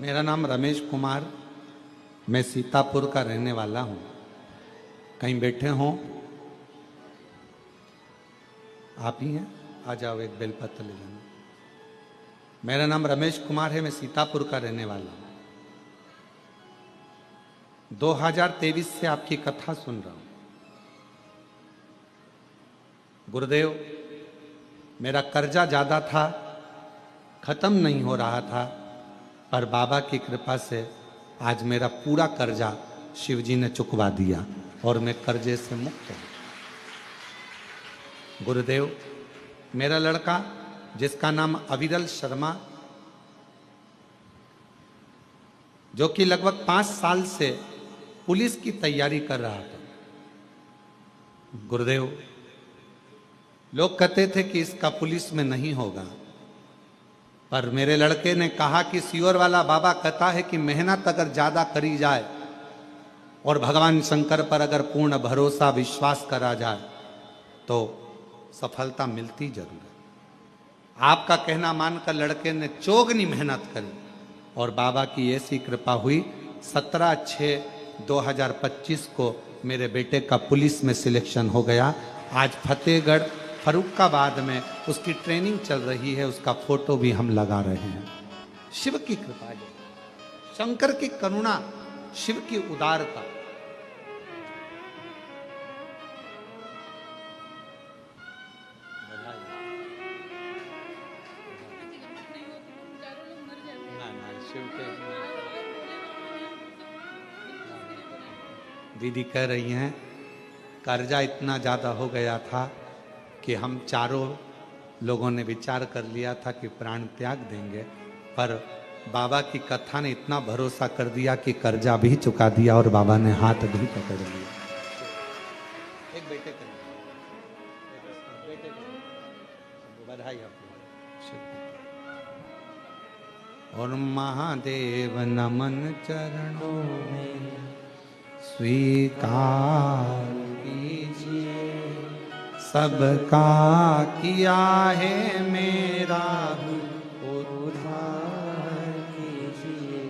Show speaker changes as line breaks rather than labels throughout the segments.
मेरा नाम रमेश कुमार, मैं सीतापुर का रहने वाला हूँ। कहीं बैठे हों? आप ही हैं? आ जाओ, एक बेलपत्र ले जाना। मेरा नाम रमेश कुमार है, मैं सीतापुर का रहने वाला हूँ। 2023 से आपकी कथा सुन रहा हूँ। गुरुदेव, मेरा कर्जा ज़्यादा था, खत्म नहीं हो रहा था, पर बाबा की कृपा से आज मेरा पूरा कर्जा शिवजी ने चुकवा दिया और मैं कर्जे से मुक्त हूँ। गुरुदेव, मेरा लड़का जिसका नाम अविरल शर्मा, जो कि लगभग 5 साल से पुलिस की तैयारी कर रहा था। गुरुदेव, लोग कहते थे कि इसका पुलिस में नहीं होगा, पर मेरे लड़के ने कहा कि सियोर वाला बाबा कहता है कि मेहनत अगर ज्यादा करी जाए और भगवान शंकर पर अगर पूर्ण भरोसा विश्वास करा जाए तो सफलता मिलती जरूर है। आपका कहना मानकर लड़के ने चौगनी मेहनत करी और बाबा की ऐसी कृपा हुई, 17/6/2025 को मेरे बेटे का पुलिस में सिलेक्शन हो गया। आज फतेहगढ़ फरुखाबाद में उसकी ट्रेनिंग चल रही है, उसका फोटो भी हम लगा रहे हैं। शिव की कृपा है, शंकर की करुणा, शिव की उदारता। दीदी कह रही हैं कर्जा इतना ज्यादा हो गया था कि हम चारों लोगों ने विचार कर लिया था कि प्राण त्याग देंगे, पर बाबा की कथा ने इतना भरोसा कर दिया कि कर्जा भी चुका दिया और बाबा ने हाथ भी पकड़ लिया। एक बेटे कर बधाई आपको। और महादेव नमन चरणों में स्वीकार कीजिए, सबका किया है मेरा उद्धार कीजिए,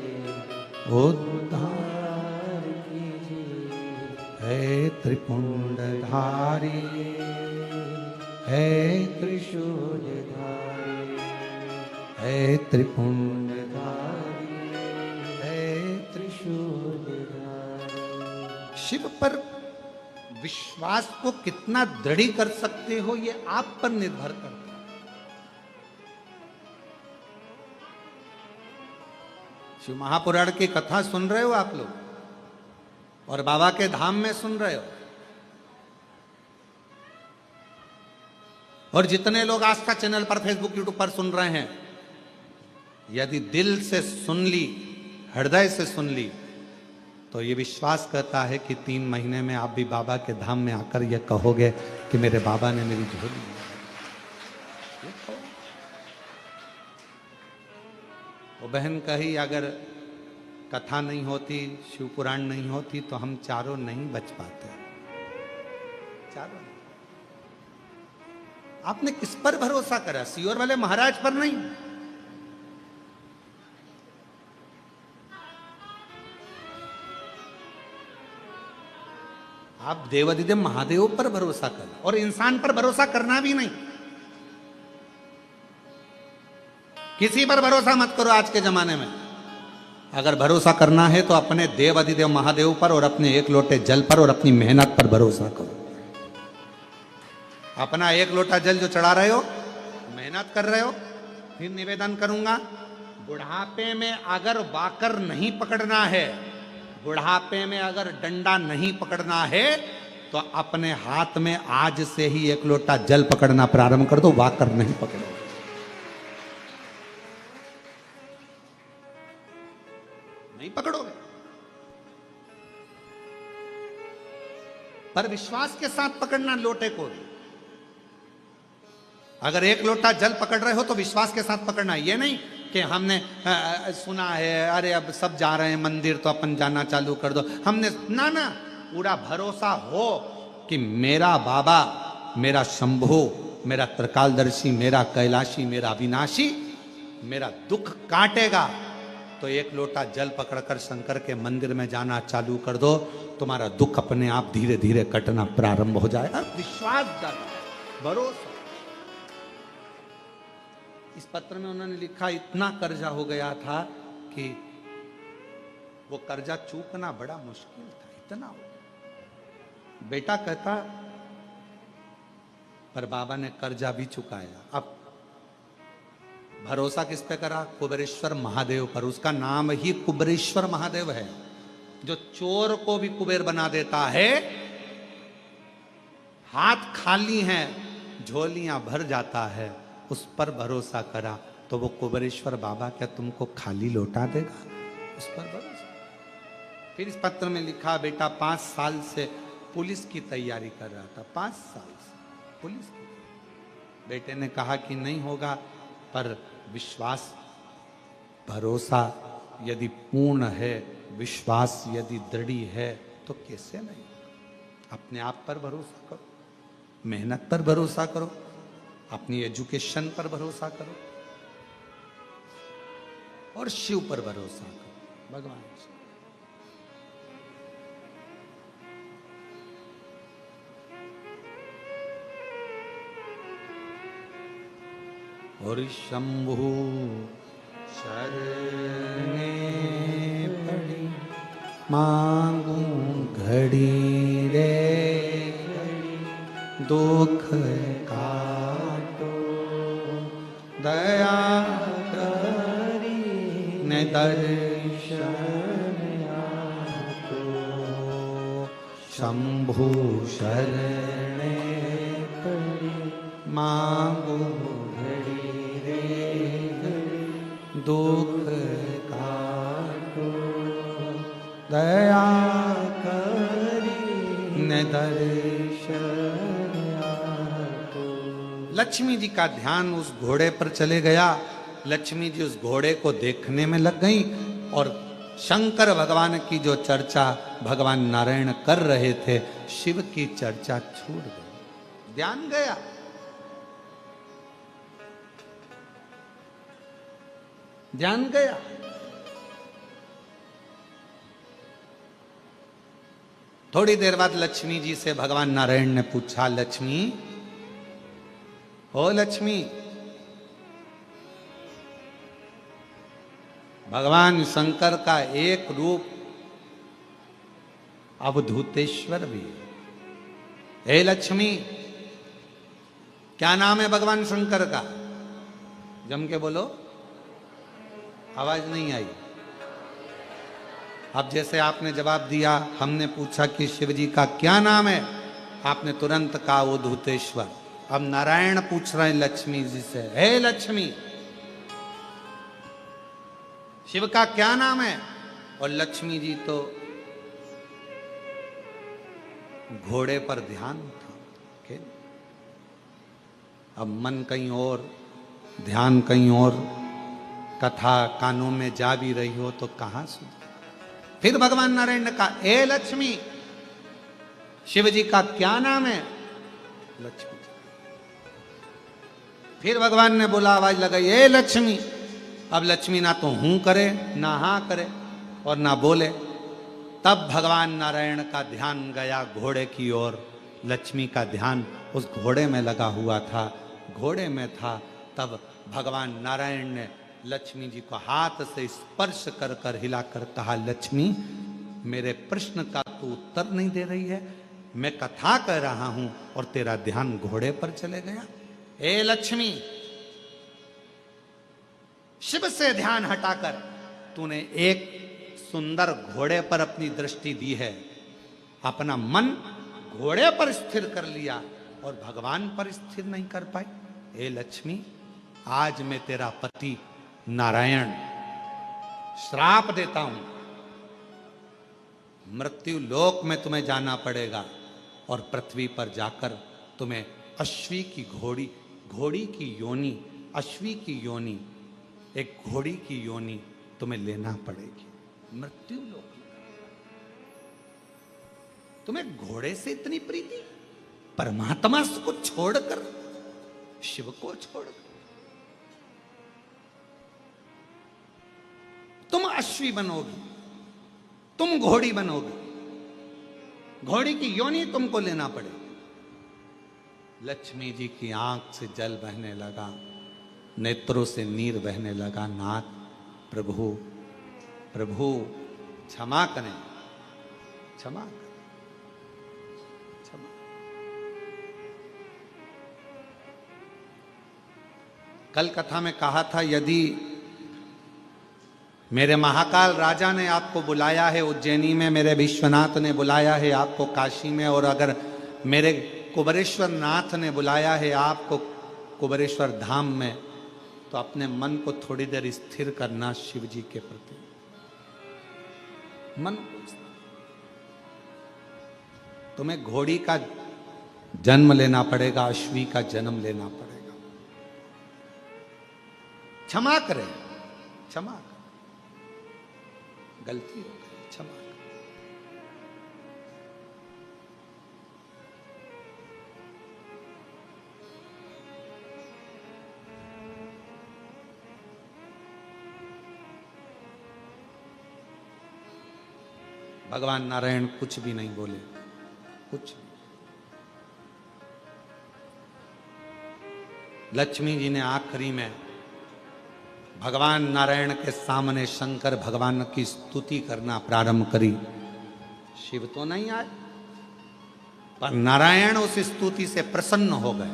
उद्धार कीजिए। है त्रिपुंडधारी, है त्रिशूलधारी, है त्रिपुंडधारी, है त्रिशूलधारी। शिव पर विश्वास को कितना दृढ़ कर सकते हो, ये आप पर निर्भर करता है। शिव महापुराण की कथा सुन रहे हो आप लोग और बाबा के धाम में सुन रहे हो, और जितने लोग आस्था चैनल पर, फेसबुक, यूट्यूब पर सुन रहे हैं, यदि दिल से सुन ली, हृदय से सुन ली, तो ये विश्वास करता है कि 3 महीने में आप भी बाबा के धाम में आकर ये कहोगे कि मेरे बाबा ने मेरी झोली ली। वो बहन कही अगर कथा नहीं होती, शिव पुराण नहीं होती तो हम चारों नहीं बच पाते। चारों आपने किस पर भरोसा करा? सियोर वाले महाराज पर नहीं। आप देवाधिदेव महादेव पर भरोसा करो और इंसान पर भरोसा करना भी नहीं। किसी पर भरोसा मत करो आज के जमाने में। अगर भरोसा करना है तो अपने देवाधिदेव महादेव पर और अपने एक लोटे जल पर और अपनी मेहनत पर भरोसा करो। अपना एक लोटा जल जो चढ़ा रहे हो, मेहनत कर रहे हो, फिर निवेदन करूंगा, बुढ़ापे में अगर वाकर नहीं पकड़ना है, बुढ़ापे में अगर डंडा नहीं पकड़ना है, तो अपने हाथ में आज से ही एक लोटा जल पकड़ना प्रारंभ कर दो, वाकर नहीं पकड़ो। नहीं पकड़ोगे, पर विश्वास के साथ पकड़ना लोटे को। अगर एक लोटा जल पकड़ रहे हो तो विश्वास के साथ पकड़ना। ये नहीं कि हमने सुना है, अरे अब सब जा रहे हैं मंदिर तो अपन जाना चालू कर दो, हमने ना, पूरा भरोसा हो कि मेरा बाबा, मेरा शंभो, मेरा त्रिकालदर्शी, मेरा कैलाशी, मेरा अविनाशी मेरा दुख काटेगा तो एक लोटा जल पकड़कर शंकर के मंदिर में जाना चालू कर दो, तुम्हारा दुख अपने आप धीरे धीरे कटना प्रारंभ हो जाएगा। विश्वास दादा, भरोसा। इस पत्र में उन्होंने लिखा, इतना कर्जा हो गया था कि वो कर्जा चूकना बड़ा मुश्किल था, इतना हो गया। बेटा कहता, पर बाबा ने कर्जा भी चुकाया। अब भरोसा किस पे करा? कुबेरेश्वर महादेव पर। उसका नाम ही कुबेरेश्वर महादेव है, जो चोर को भी कुबेर बना देता है। हाथ खाली हैं, झोलियां भर जाता है, उस पर भरोसा करा तो वो कुबेरेश्वर बाबा क्या तुमको खाली लौटा देगा? उस पर भरोसा। फिर इस पत्र में लिखा, बेटा 5 साल से पुलिस की तैयारी कर रहा था, 5 साल से पुलिस की। बेटे ने कहा कि नहीं होगा, पर विश्वास, भरोसा यदि पूर्ण है, विश्वास यदि दृढ़ है तो कैसे नहीं? अपने आप पर भरोसा करो, मेहनत पर भरोसा करो, अपनी एजुकेशन पर भरोसा करो और शिव पर भरोसा करो, भगवान से। और शंभु शरणे पड़ी, मांगू घड़ी रे घड़ी, दुख काटो दया करी ने दर्शन आतो। शंभु शरणे पड़ी, मांगू दुख काटो दया करी ने दर्शन आतो। लक्ष्मी जी का ध्यान उस घोड़े पर चले गया। लक्ष्मी जी उस घोड़े को देखने में लग गई और शंकर भगवान की जो चर्चा भगवान नारायण कर रहे थे, शिव की चर्चा छूट गई, ध्यान गया। ध्यान गया। थोड़ी देर बाद लक्ष्मी जी से भगवान नारायण ने पूछा, लक्ष्मी, ओ लक्ष्मी, भगवान शंकर का एक रूप अवधूतेश्वर भी है। हे लक्ष्मी, क्या नाम है भगवान शंकर का? जम के बोलो। आवाज नहीं आई। अब जैसे आपने जवाब दिया, हमने पूछा कि शिव जी का क्या नाम है, आपने तुरंत कहा अवधूतेश्वर। अब नारायण पूछ रहे हैं लक्ष्मी जी से, हे लक्ष्मी, शिव का क्या नाम है? और लक्ष्मी जी तो घोड़े पर ध्यान था। अब मन कहीं और, ध्यान कहीं और, कथा कानों में जा भी रही हो तो कहां सुन। फिर भगवान नारायण ने कहा, ए लक्ष्मी, शिव जी का क्या नाम है? लक्ष्मी। फिर भगवान ने बोला, आवाज लगाई, ए लक्ष्मी। अब लक्ष्मी ना तो हूं करे, ना हां करे और ना बोले। तब भगवान नारायण का ध्यान गया घोड़े की ओर। लक्ष्मी का ध्यान उस घोड़े में लगा हुआ था, घोड़े में था। तब भगवान नारायण ने लक्ष्मी जी को हाथ से स्पर्श कर कर हिलाकर कहा, लक्ष्मी, मेरे प्रश्न का तू उत्तर नहीं दे रही है, मैं कथा कह रहा हूं और तेरा ध्यान घोड़े पर चले गया। ए लक्ष्मी, शिव से ध्यान हटाकर तूने एक सुंदर घोड़े पर अपनी दृष्टि दी है, अपना मन घोड़े पर स्थिर कर लिया और भगवान पर स्थिर नहीं कर पाई। हे लक्ष्मी, आज मैं तेरा पति नारायण श्राप देता हूं, मृत्यु लोक में तुम्हें जाना पड़ेगा और पृथ्वी पर जाकर तुम्हें अश्वी की घोड़ी की योनि, अश्वी की योनि, एक घोड़ी की योनि तुम्हें लेना पड़ेगी। मृत्यु लोक। तुम्हें घोड़े से इतनी प्रीति, परमात्मा को छोड़कर, शिव को छोड़कर तुम अश्वी बनोगी, तुम घोड़ी बनोगी, घोड़ी की योनि तुमको लेना पड़ेगा। लक्ष्मी जी की आंख से जल बहने लगा, नेत्रों से नीर बहने लगा। नाथ प्रभु प्रभु क्षमा करें, क्षमा करें, क्षमा। कल कथा में कहा था, यदि मेरे महाकाल राजा ने आपको बुलाया है उज्जैनी में, मेरे विश्वनाथ ने बुलाया है आपको काशी में, और अगर मेरे कुबेरेश्वर नाथ ने बुलाया है आपको कुबेरेश्वर धाम में, तो अपने मन को थोड़ी देर स्थिर करना शिव जी के प्रति। मन को तुम्हें घोड़ी का जन्म लेना पड़ेगा, अश्वी का जन्म लेना पड़ेगा। क्षमा करें, क्षमा करें, गलती हो गई, क्षमा करें। भगवान नारायण कुछ भी नहीं बोले, कुछ। लक्ष्मी जी ने आखिरी में भगवान नारायण के सामने शंकर भगवान की स्तुति करना प्रारंभ करी। शिव तो नहीं आए, पर नारायण उस स्तुति से प्रसन्न हो गए।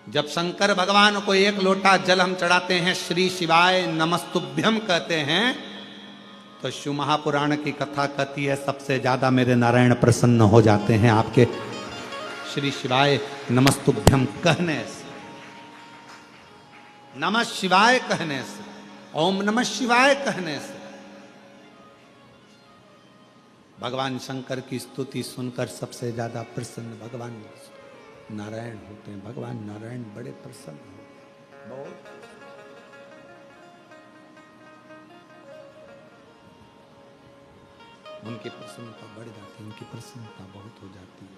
जब शंकर भगवान को एक लोटा जल हम चढ़ाते हैं, श्री शिवाय नमस्तुभ्यम कहते हैं, तो शिव महापुराण की कथा कहती है सबसे ज्यादा मेरे नारायण प्रसन्न हो जाते हैं आपके श्री शिवाय नमस्तुभ्यम कहने से, नमः शिवाय कहने से, ओम नमः शिवाय कहने से। भगवान शंकर की स्तुति सुनकर सबसे ज्यादा प्रसन्न भगवान नारायण होते हैं। भगवान नारायण बड़े प्रसन्न होते हैं, बहुत। उनकी प्रसन्नता बढ़ जाती है, उनकी प्रसन्नता बहुत हो जाती है।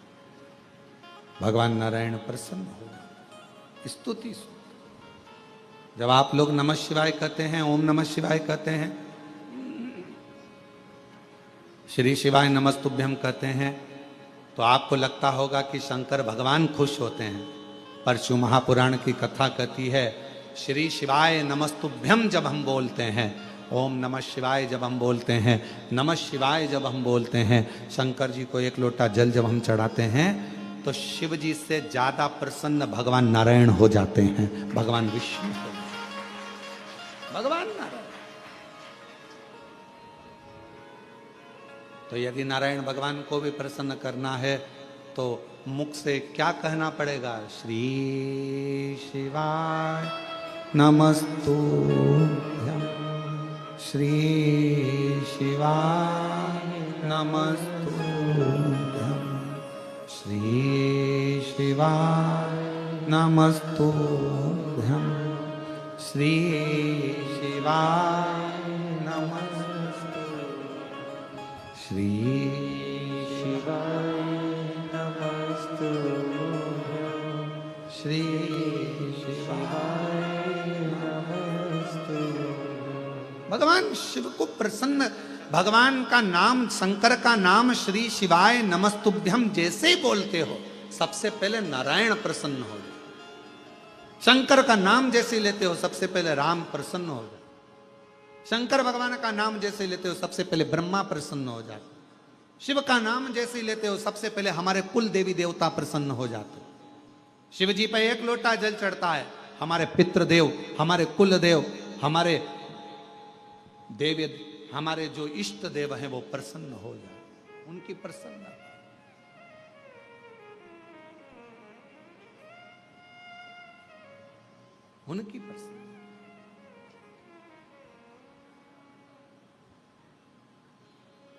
भगवान नारायण प्रसन्न हो जाते, स्तुति सुन। जब आप लोग नमः शिवाय कहते हैं, ओम नमः शिवाय कहते हैं, श्री शिवाय नमस्तुभ्यम कहते हैं, तो आपको लगता होगा कि शंकर भगवान खुश होते हैं। पर शिव महापुराण की कथा कहती है, श्री शिवाय नमस्तुभ्यम जब हम बोलते हैं, ओम नमः शिवाय जब हम बोलते हैं, नमः शिवाय जब हम बोलते हैं, शंकर जी को एक लोटा जल जब हम चढ़ाते हैं, तो शिव जी से ज्यादा प्रसन्न भगवान नारायण हो जाते हैं, भगवान विष्णु हो, भगवान नारायण। तो यदि नारायण भगवान को भी प्रसन्न करना है तो मुख से क्या कहना पड़ेगा? श्री शिवाय नमस्तुभ्यं, श्री शिवाय नमस्तुभ्यं, श्री शिवाय नमस्तुभ्यं, श्री शिवाय नमस्तुभ्यं, श्री शिवाय नमस्तुभ्यं, श्री शिवाय नमस्तुभ्यं। भगवान शिव को प्रसन्न, भगवान का नाम, शंकर का नाम श्री शिवाय नमस्तुभ्यम जैसे ही बोलते हो, सबसे पहले नारायण प्रसन्न हो जाए। शंकर का नाम जैसे लेते हो, सबसे पहले राम प्रसन्न हो जाए। शंकर भगवान का नाम जैसे लेते हो, सबसे पहले ब्रह्मा प्रसन्न हो जाते। शिव का नाम जैसे लेते हो, सबसे पहले हमारे कुल देवी देवता प्रसन्न हो जाते। शिव जी पे एक लोटा जल चढ़ता है, हमारे पितृदेव, हमारे कुल देव, हमारे देव, हमारे जो इष्ट देव हैं वो प्रसन्न हो जाए, उनकी प्रसन्नता। उनकी प्रसन्नता,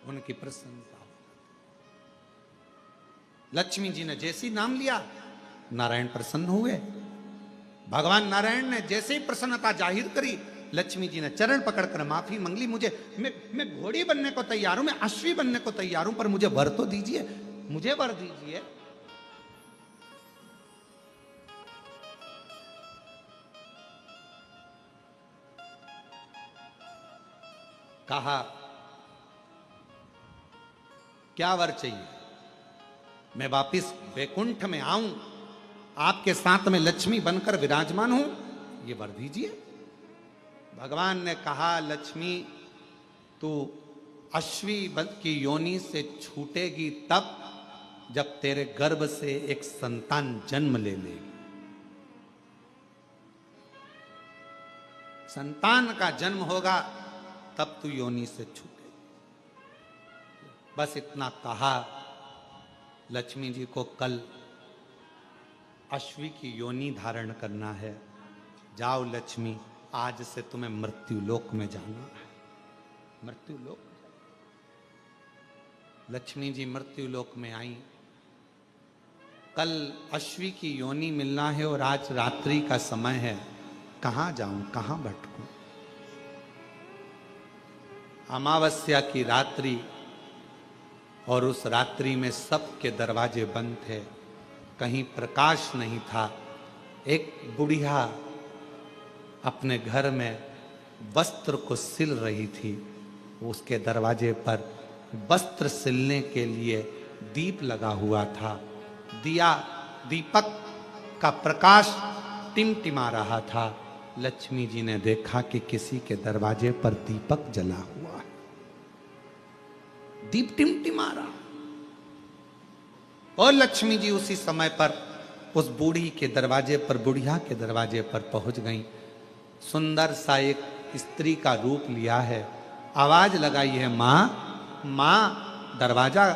उनकी प्रसन्नता। लक्ष्मी जी ने जैसे ही नाम लिया, नारायण प्रसन्न हुए। भगवान नारायण ने जैसे ही प्रसन्नता जाहिर करी, लक्ष्मी जी ने चरण पकड़कर माफी मंगली। मुझे, मैं घोड़ी बनने को तैयार हूं, मैं अश्वी बनने को तैयार हूं, पर मुझे वर तो दीजिए, मुझे वर दीजिए। कहा क्या वर चाहिए, मैं वापिस वैकुंठ में आऊं, आपके साथ में लक्ष्मी बनकर विराजमान हूं, ये वर दीजिए। भगवान ने कहा लक्ष्मी तू अश्वी की योनि से छूटेगी तब जब तेरे गर्भ से एक संतान जन्म ले लेगी। संतान का जन्म होगा तब तू योनि से छूटेगी। बस इतना कहा। लक्ष्मी जी को कल अश्वी की योनि धारण करना है। जाओ लक्ष्मी, आज से तुम्हें मृत्यु लोक में जाना है। मृत्यु लोक। लक्ष्मी जी मृत्यु लोक में आई। कल अश्वी की योनि मिलना है और आज रात्रि का समय है। कहां जाऊं, कहां भटकूं। अमावस्या की रात्रि और उस रात्रि में सबके दरवाजे बंद थे, कहीं प्रकाश नहीं था। एक बुढ़िया अपने घर में वस्त्र को सिल रही थी। उसके दरवाजे पर वस्त्र सिलने के लिए दीप लगा हुआ था। दीपक का प्रकाश टिमटिमा रहा था। लक्ष्मी जी ने देखा कि किसी के दरवाजे पर दीपक जला हुआ है, दीप टिमटिमा रहा। और लक्ष्मी जी उसी समय पर उस बूढ़ी के दरवाजे पर, बुढ़िया के दरवाजे पर पहुंच गई। सुंदर सा एक स्त्री का रूप लिया है। आवाज लगाई है, माँ माँ दरवाजा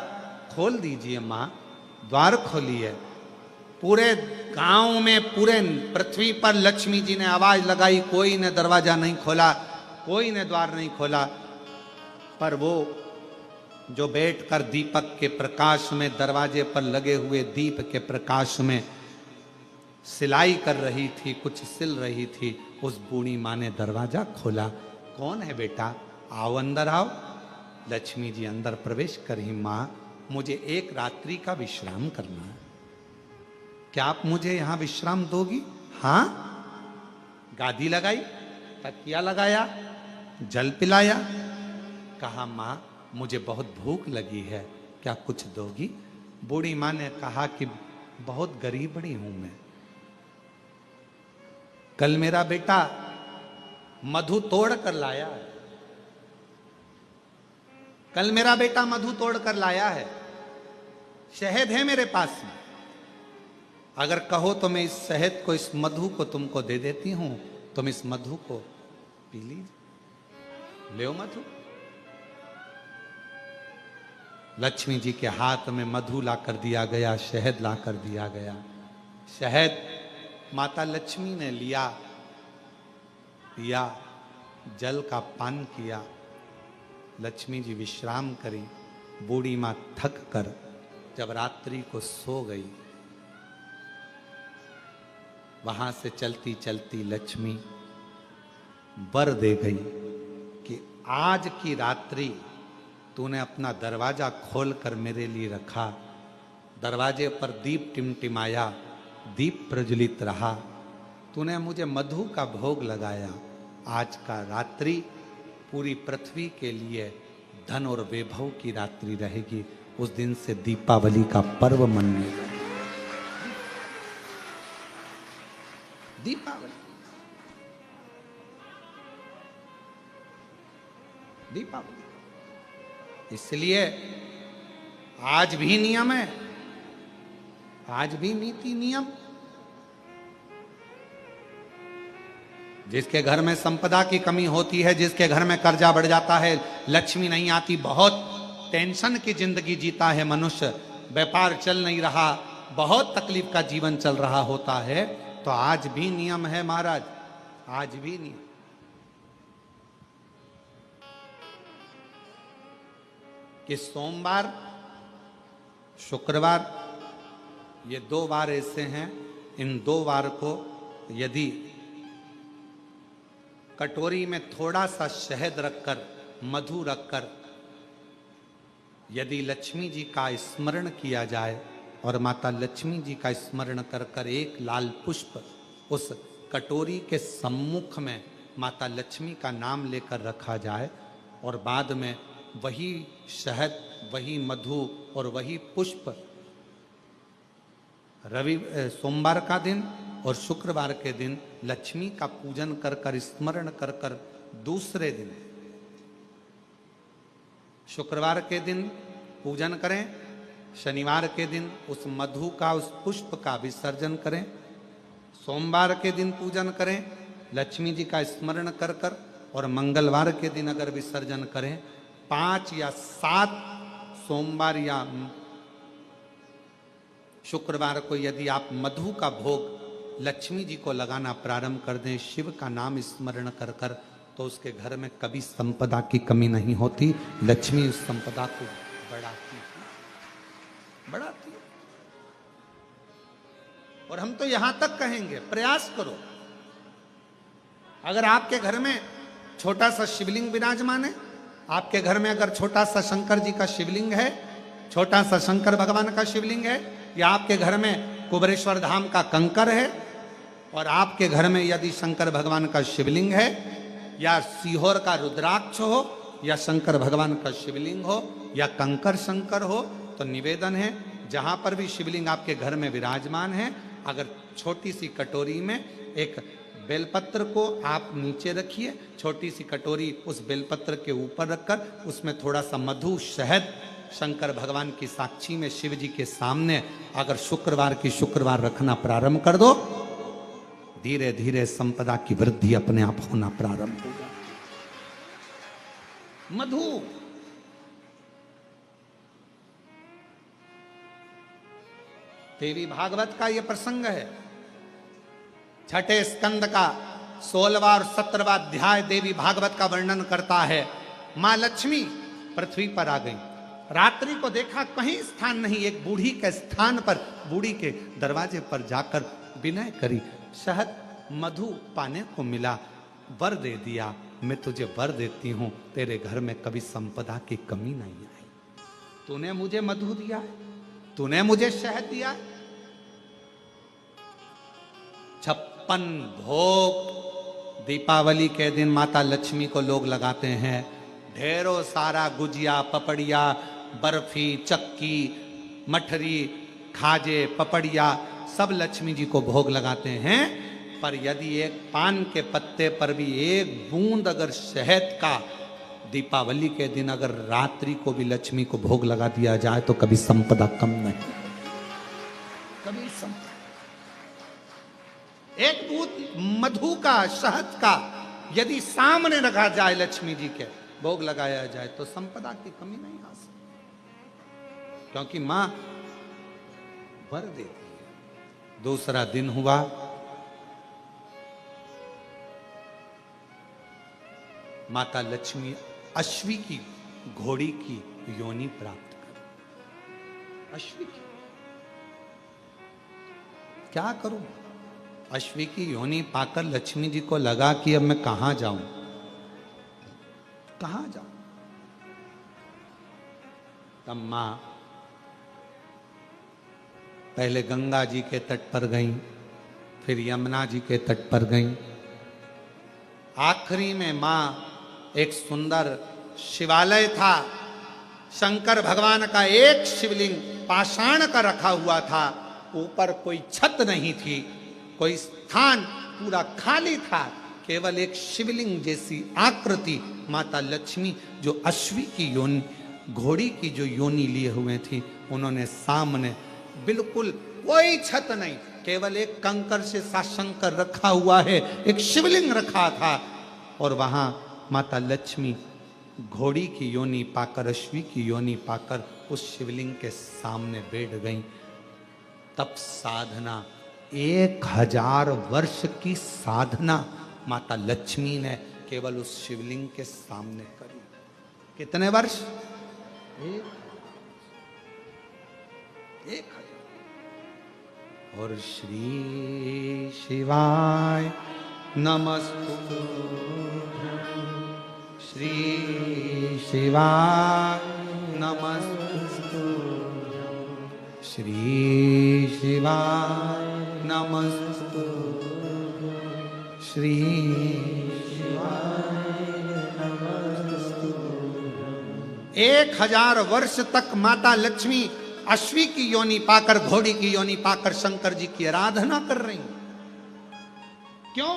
खोल दीजिए, माँ द्वार खोलिए। पूरे गांव में, पूरे पृथ्वी पर लक्ष्मी जी ने आवाज लगाई, कोई ने दरवाजा नहीं खोला, कोई ने द्वार नहीं खोला। पर वो जो बैठकर दीपक के प्रकाश में, दरवाजे पर लगे हुए दीप के प्रकाश में सिलाई कर रही थी, कुछ सिल रही थी, उस बूढ़ी माँ ने दरवाजा खोला। कौन है बेटा, आओ अंदर आओ। लक्ष्मी जी अंदर प्रवेश करी। माँ मुझे एक रात्रि का विश्राम करना है, क्या आप मुझे यहां विश्राम दोगी? हाँ। गादी लगाई, तकिया लगाया, जल पिलाया। कहा माँ मुझे बहुत भूख लगी है, क्या कुछ दोगी? बूढ़ी माँ ने कहा कि बहुत गरीबड़ी हूं मैं। कल मेरा बेटा मधु तोड़ कर लाया है, कल मेरा बेटा मधु तोड़ कर लाया है, शहद है मेरे पास में। अगर कहो तो मैं इस शहद को, इस मधु को तुमको दे देती हूं, तुम इस मधु को पी लीजिए, ले मधु। लक्ष्मी जी के हाथ में मधु लाकर दिया गया, शहद लाकर दिया गया। शहद माता लक्ष्मी ने लिया, पिया, जल का पान किया। लक्ष्मी जी विश्राम करी। बूढ़ी माँ थक कर जब रात्रि को सो गई, वहां से चलती चलती लक्ष्मी वर दे गई कि आज की रात्रि तूने अपना दरवाजा खोलकर मेरे लिए रखा। दरवाजे पर दीप टिमटिमाया, दीप प्रज्वलित रहा, तूने मुझे मधु का भोग लगाया। आज का रात्रि पूरी पृथ्वी के लिए धन और वैभव की रात्रि रहेगी। उस दिन से दीपावली का पर्व मनाएगा। दीपावली, दीपावली। इसलिए आज भी नियम है, आज भी नीति नियम। जिसके घर में संपदा की कमी होती है, जिसके घर में कर्जा बढ़ जाता है, लक्ष्मी नहीं आती, बहुत टेंशन की जिंदगी जीता है मनुष्य, व्यापार चल नहीं रहा, बहुत तकलीफ का जीवन चल रहा होता है, तो आज भी नियम है महाराज, आज भी नियम। कि सोमवार, शुक्रवार, ये 2 वार ऐसे हैं, इन 2 वार को यदि कटोरी में थोड़ा सा शहद रखकर, मधु रखकर, यदि लक्ष्मी जी का स्मरण किया जाए और माता लक्ष्मी जी का स्मरण कर कर एक लाल पुष्प उस कटोरी के सम्मुख में माता लक्ष्मी का नाम लेकर रखा जाए, और बाद में वही शहद, वही मधु और वही पुष्प सोमवार का दिन और शुक्रवार के दिन लक्ष्मी का पूजन कर कर, स्मरण कर कर, दूसरे दिन शुक्रवार के दिन पूजन करें, शनिवार के दिन उस मधु का, उस पुष्प का विसर्जन करें, सोमवार के दिन पूजन करें लक्ष्मी जी का स्मरण कर कर, और मंगलवार के दिन अगर विसर्जन करें, 5 या 7 सोमवार या शुक्रवार को यदि आप मधु का भोग लक्ष्मी जी को लगाना प्रारंभ कर दें, शिव का नाम स्मरण कर कर, तो उसके घर में कभी संपदा की कमी नहीं होती। लक्ष्मी उस संपदा को बढ़ाती है। और हम तो यहां तक कहेंगे, प्रयास करो, अगर आपके घर में छोटा सा शिवलिंग विराजमान है, आपके घर में अगर छोटा सा शंकर जी का शिवलिंग है, छोटा सा शंकर भगवान का शिवलिंग है, या आपके घर में कुबेरेश्वर धाम का कंकर है, और आपके घर में यदि शंकर भगवान का शिवलिंग है, या सीहोर का रुद्राक्ष हो, या शंकर भगवान का शिवलिंग हो, या कंकर शंकर हो, तो निवेदन है, जहां पर भी शिवलिंग आपके घर में विराजमान है, अगर छोटी सी कटोरी में एक बेलपत्र को आप नीचे रखिए, छोटी सी कटोरी उस बेलपत्र के ऊपर रखकर उसमें थोड़ा सा मधु, शहद, शंकर भगवान की साक्षी में शिव जी के सामने अगर शुक्रवार की शुक्रवार रखना प्रारंभ कर दो, धीरे धीरे संपदा की वृद्धि अपने आप होना प्रारंभ होगा। मधु देवी भागवत का यह प्रसंग है, छठे स्कंद का 16वां और 17वां अध्याय देवी भागवत का वर्णन करता है। मां लक्ष्मी पृथ्वी पर आ गई, रात्रि को देखा कहीं स्थान नहीं, एक बूढ़ी के स्थान पर, बूढ़ी के दरवाजे पर जाकर विनय करी, शहद मधु पाने को मिला, वर दे दिया, मैं तुझे वर देती हूं, तेरे घर में कभी संपदा की कमी नहीं आई। तूने मुझे मधु दिया है, तूने मुझे शहद दिया है। 56 भोग दीपावली के दिन माता लक्ष्मी को लोग लगाते हैं, ढेरों सारा गुजिया, पपड़िया, बर्फी, चक्की, मठरी, खाजे, पपड़िया सब लक्ष्मी जी को भोग लगाते हैं। पर यदि एक पान के पत्ते पर भी एक बूंद अगर शहद का दीपावली के दिन अगर रात्रि को भी लक्ष्मी को भोग लगा दिया जाए तो कभी संपदा कम नहीं, कभी संपदा। एक बूंद मधु का, शहद का यदि सामने रखा जाए, लक्ष्मी जी के भोग लगाया जाए, तो संपदा की कमी नहीं आ सकती, क्योंकि मां वर देती है। दूसरा दिन हुआ, माता लक्ष्मी अश्वी की घोड़ी की योनि प्राप्त कर। अश्वी की क्या करूं, अश्वी की योनि पाकर लक्ष्मी जी को लगा कि अब मैं कहां जाऊं, कहां जाऊं। तब मां पहले गंगा जी के तट पर गईं, फिर यमुना जी के तट पर गईं, आखिरी में मां एक सुंदर शिवालय था, शंकर भगवान का एक शिवलिंग पाषाण का रखा हुआ था, ऊपर कोई छत नहीं थी, कोई स्थान पूरा खाली था, केवल एक शिवलिंग जैसी आकृति माता लक्ष्मी जो अश्वी की योनि, घोड़ी की जो योनि लिए हुए थी, उन्होंने सामने बिल्कुल कोई छत नहीं, केवल एक कंकर से साशंकर रखा हुआ है, एक शिवलिंग रखा था, और वहां माता लक्ष्मी घोड़ी की योनि पाकर, अश्वी की योनि पाकर उस शिवलिंग के सामने बैठ गई। तप साधना, 1000 वर्ष की साधना माता लक्ष्मी ने केवल उस शिवलिंग के सामने करी। कितने वर्ष? 1000। और श्री शिवाय नमस्तु, श्री शिवाय नमस्तु, श्री शिवाय नमस्तु, श्री शिवाय नमस्तु। 1000 वर्ष तक माता लक्ष्मी अश्वी की योनि पाकर, घोड़ी की योनि पाकर शंकर जी की आराधना कर रही। क्यों?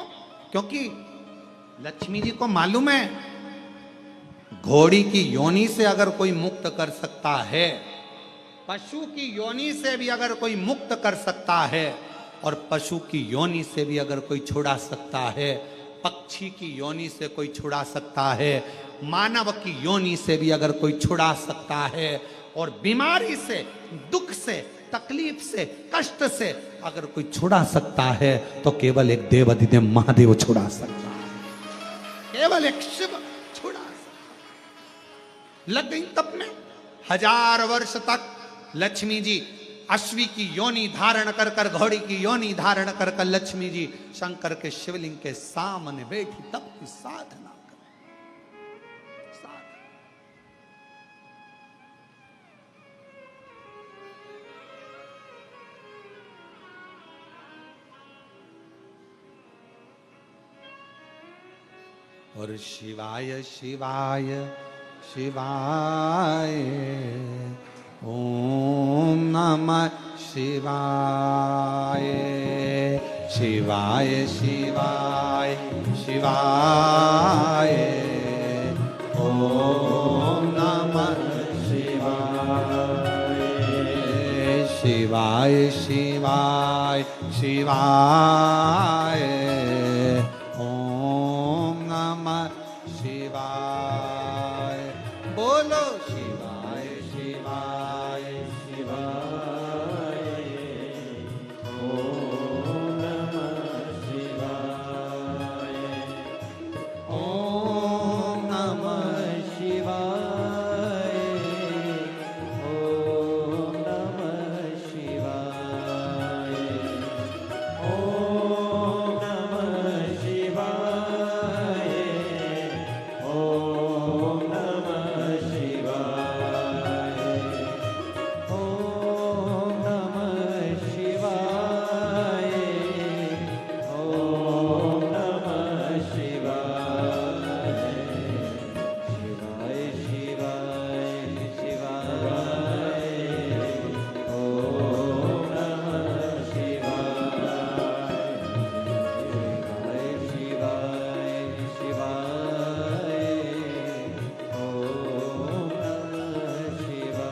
क्योंकि लक्ष्मी जी को मालूम है घोड़ी की योनि से अगर कोई मुक्त कर सकता है, पशु की योनि से भी अगर कोई मुक्त कर सकता है, और पशु की योनि से भी अगर कोई छुड़ा सकता है, पक्षी की योनि से कोई छुड़ा सकता है, मानव की योनि से भी अगर कोई छुड़ा सकता है, और बीमारी से, दुख से, तकलीफ से, कष्ट से अगर कोई छुड़ा सकता है, तो केवल एक देवाधिदेव महादेव छुड़ा सकता है। केवल एक शिव छुड़ा सकता। लग गई तब में 1000 वर्ष तक लक्ष्मी जी अश्वी की योनि धारण कर कर, घोड़ी की योनि धारण कर कर लक्ष्मी जी शंकर के शिवलिंग के सामने बैठी तब की साधना कर। और शिवाय शिवाय शिवाय ओम नमः शिवाय, शिवाय शिवाय शिवाय ओम नमः शिवाय, शिवाय शिवाय शिवाय ओम नमः शिवाय। बोलो शिवाय शिवाय शिवाय ओम नमः शिवाय, ओम नमः शिवाय, ओम नमः शिवाय, ओम नमः शिवाय, ओम नमः शिवाय, ओम नमः शिवाय, ओम नमः शिवाय, शिवाय शिवाय शिवाय ओम नमः शिवाय, शिवाय शिवाय शिवाय ओम नमः शिवाय।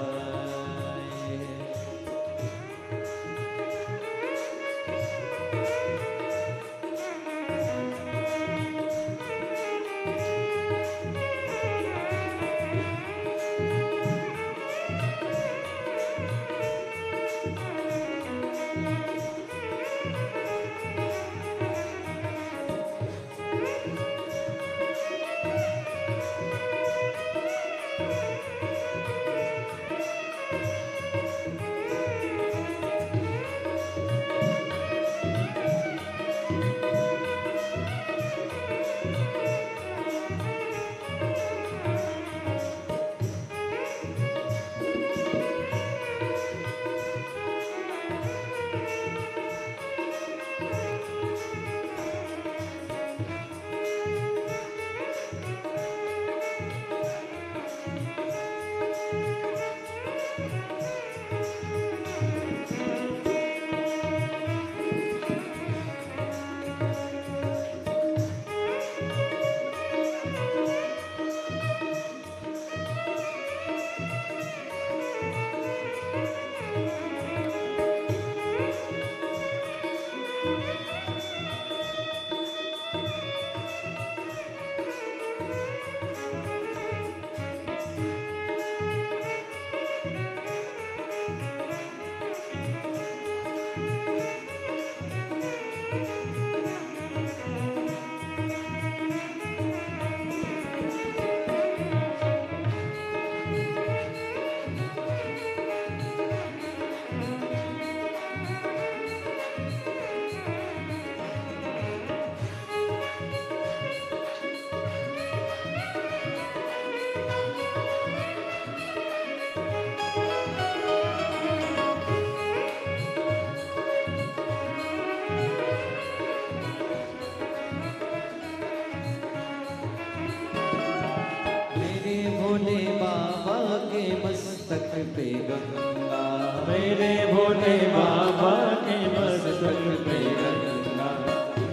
मेरे भोले बाबा के मस्तक पे गंगा,
मेरे भोले बाबा के मस्तक पे गंगा,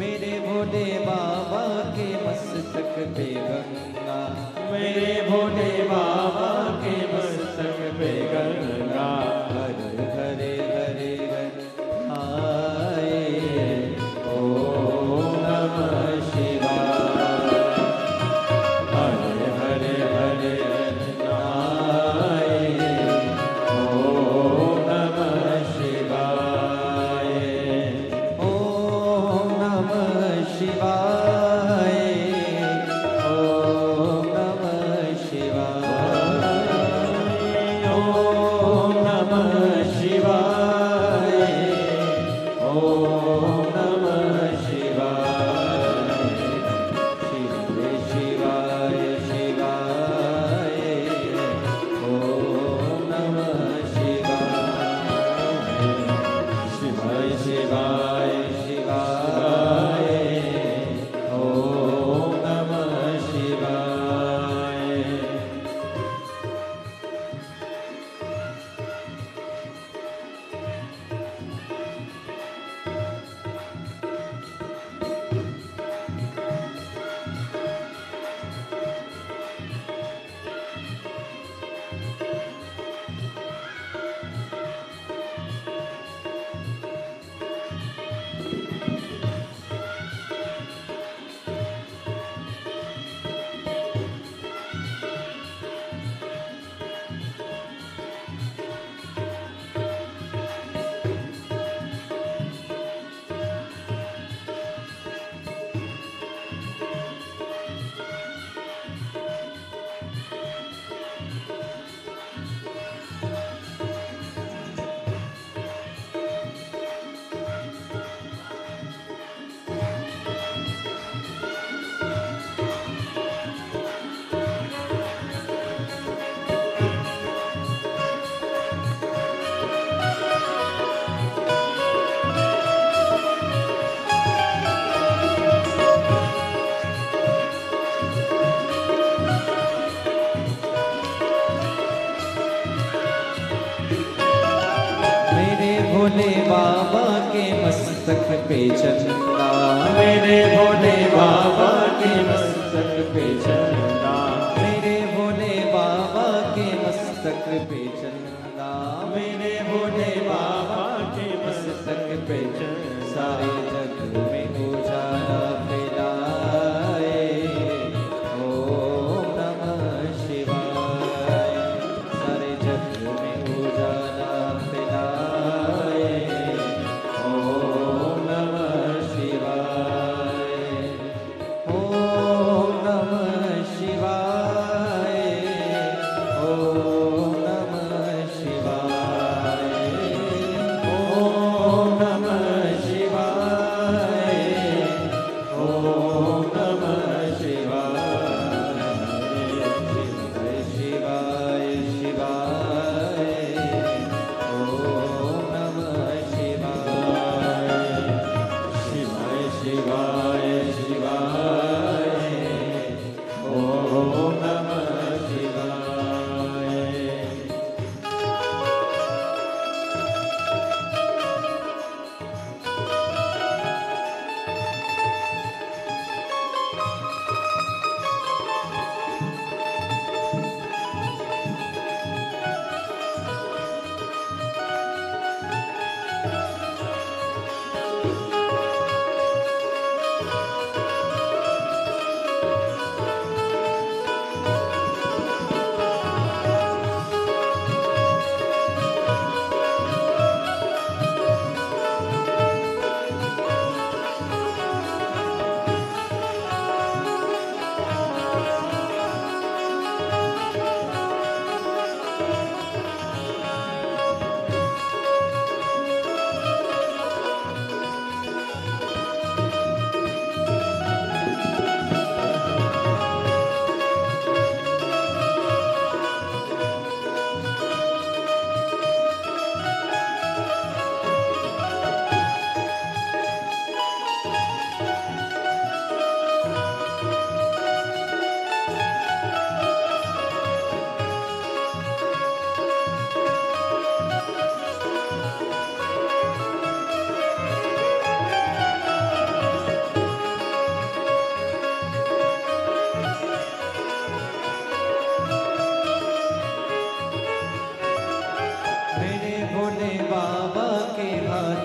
मेरे भोले बाबा के मस्तक पे गंगा,
मेरे भोले बाबा के मस्तक पे गंगा।
हर हरे हरे आए
ओम नमः शिवाय। हरे हरे हरे नाय। ओम नमः शिवाय।
ओम नमः शिवाय, ओम नमः शिवाय,
ओम नमः शिवाय। ओम नमः शिवाय।
शिव शिवाय शिवाय, ओम नमः शिवाय,
शिवाय शिवाय
शिवाय,
ओम नमः शिवाय।
मेरे भोले बाबा के मस्तक पे चंदा,
मेरे भोले बाबा के मस्तक पे चंदा,
मेरे भोले बाबा के मस्तक पे चंदा,
मेरे भोले बाबा के मस्तक पे चंदा।
सारे जग में उजाला फैलाए, ओम नमः शिवाय, सारे जग में उजाला फैलाए,
ओम नमः शिवाय।
ओम नमः शिवाय, ओम नमः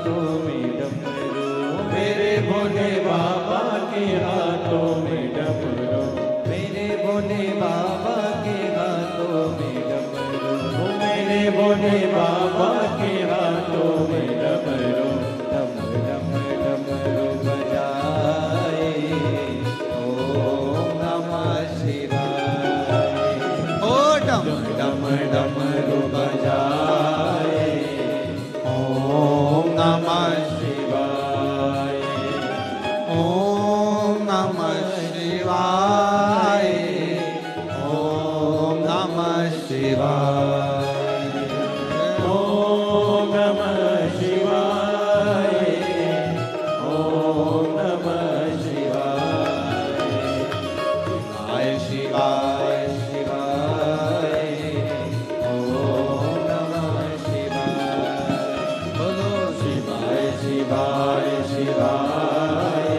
हाथों में डमरू,
मेरे भोले बाबा के हाथों में डमरू,
मेरे भोले बाबा के हाथों में डमरू,
मेरे भोले बाबा के हाथों में डमरू,
डम डम डमरू बजाए, ओम नमः शिवाय।
ओ डम डम
डमरू बजाए,
ओम नमः
शिवाय,
ओम नमः शिवाय, ओम नमः शिवाय,
ओम नमः शिवाय, ओम नमः शिवाय,
शिवाय शिवाय
ओम नमः शिवाय।
बोलो
शिवाय शिवाय शिवाय,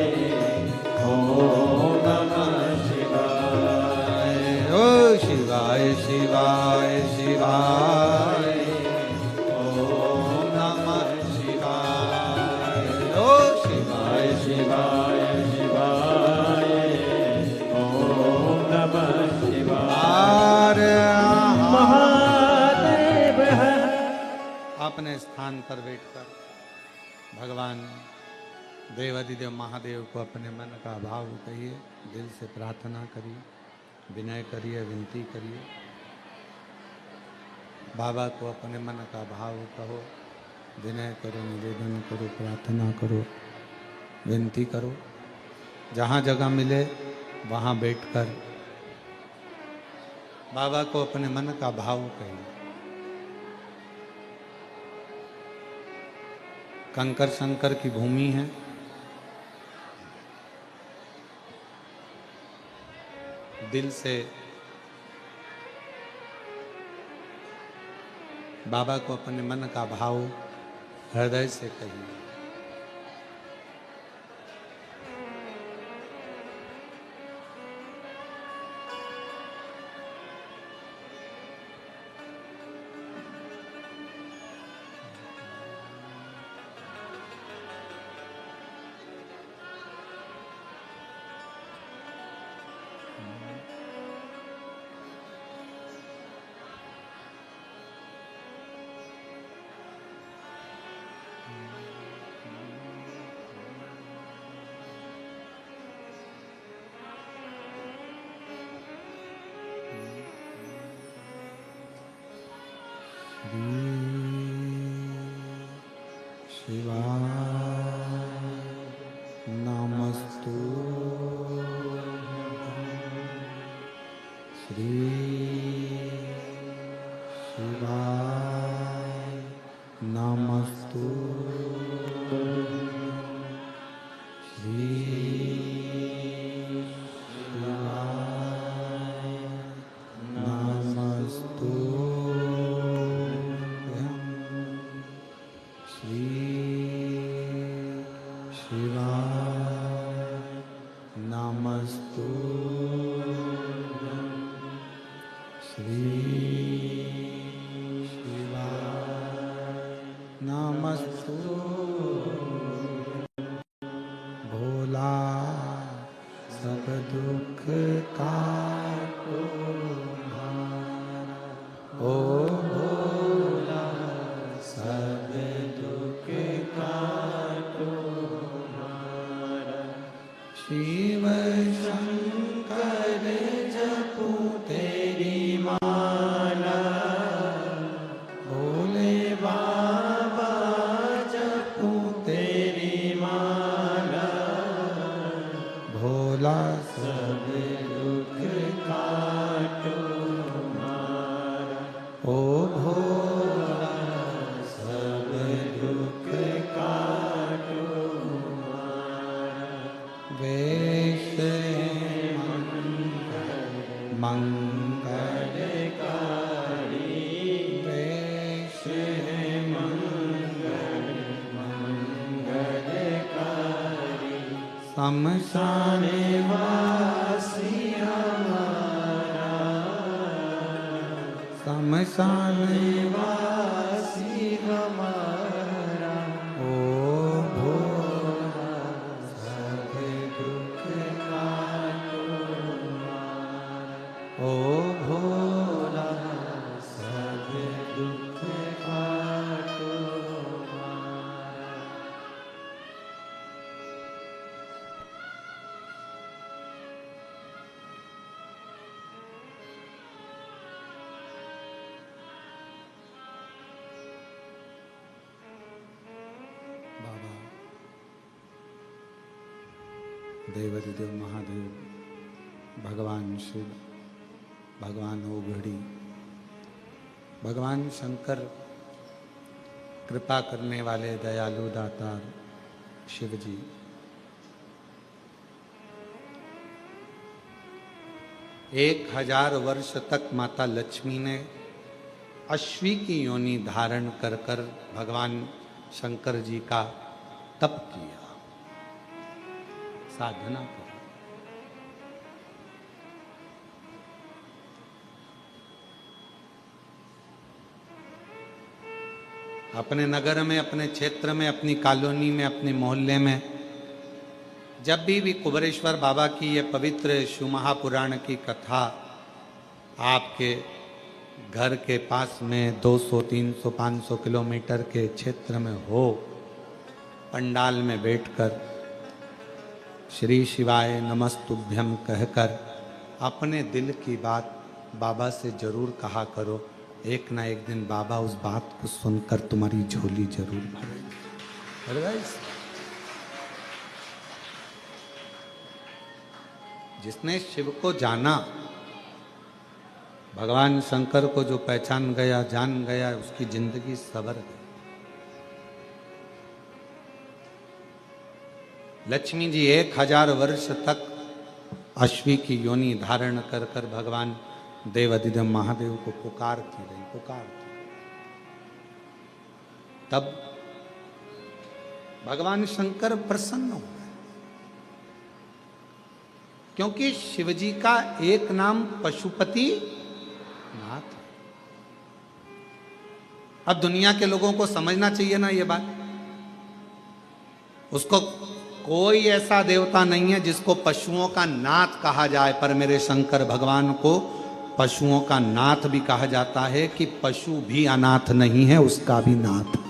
ओम नमः शिवाय,
ओ शिवाय शिवाय शिवाय, ओम नमः शिवाय, ओ शिवाय
शिवाय शिवाय, ओम नमः शिवाय। महादेव है।
अपने स्थान पर बैठकर भगवान देवाधिदेव महादेव को अपने मन का भाव कहिए, दिल से प्रार्थना करिए, विनय करिए, विनती करिए। बाबा को अपने मन का भाव कहो, विनय करो, निवेदन करो, प्रार्थना करो, विनती करो। जहाँ जगह मिले वहाँ बैठकर बाबा को अपने मन का भाव कहिए। कंकर शंकर की भूमि है, दिल से बाबा को अपने मन का भाव हृदय से कहिए। शिवाय नमस्तु श्री शिवाय नमस्तु श्री शिवाय नमस्तु श्री शिवाय नमस्तु श्री शिवाय नमस्तु भोला सब दुख काटो भारा, ओ भोला सब दुख काटो भारा। शिव शंकर जपू तेरी माला, भोले बाबा जपू तेरी माला, भोला सब दुख काटो हमारा, ओ भोला सब दुख काटो हमारा। वेश मंगलकारी, वेश मंगलकारी, शमशान वासी हमारा, शमशान वासी हमारा, ओ बाबा देवाधिदेव महादेव, भगवान शिव, भगवान ओघड़ी, भगवान शंकर, कृपा करने वाले दयालु दातार शिव जी, एक 1000 वर्ष तक माता लक्ष्मी ने अश्वी की योनि धारण कर कर भगवान शंकर जी का तप किया, साधना की। अपने नगर में, अपने क्षेत्र में, अपनी कॉलोनी में, अपने मोहल्ले में जब भी कुबेरेश्वर बाबा की ये पवित्र शिव महापुराण की कथा आपके घर के पास में 200, 300, 500 किलोमीटर के क्षेत्र में हो, पंडाल में बैठकर श्री शिवाय नमस्तुभ्यम कहकर अपने दिल की बात बाबा से जरूर कहा करो। एक ना एक दिन बाबा उस बात को सुनकर तुम्हारी झोली जरूर भरेंगे। जिसने शिव को जाना, भगवान शंकर को जो पहचान गया, जान गया, उसकी जिंदगी सवर गई। लक्ष्मी जी 1000 वर्ष तक अश्वी की योनि धारण कर कर भगवान देवाधिदेव महादेव को पुकारती रही, पुकारती। तब भगवान शंकर प्रसन्न हो गए, क्योंकि शिवजी का एक नाम पशुपति नाथ। अब दुनिया के लोगों को समझना चाहिए ना ये बात। उसको कोई ऐसा देवता नहीं है जिसको पशुओं का नाथ कहा जाए, पर मेरे शंकर भगवान को पशुओं का नाथ भी कहा जाता है कि पशु भी अनाथ नहीं है, उसका भी नाथ है।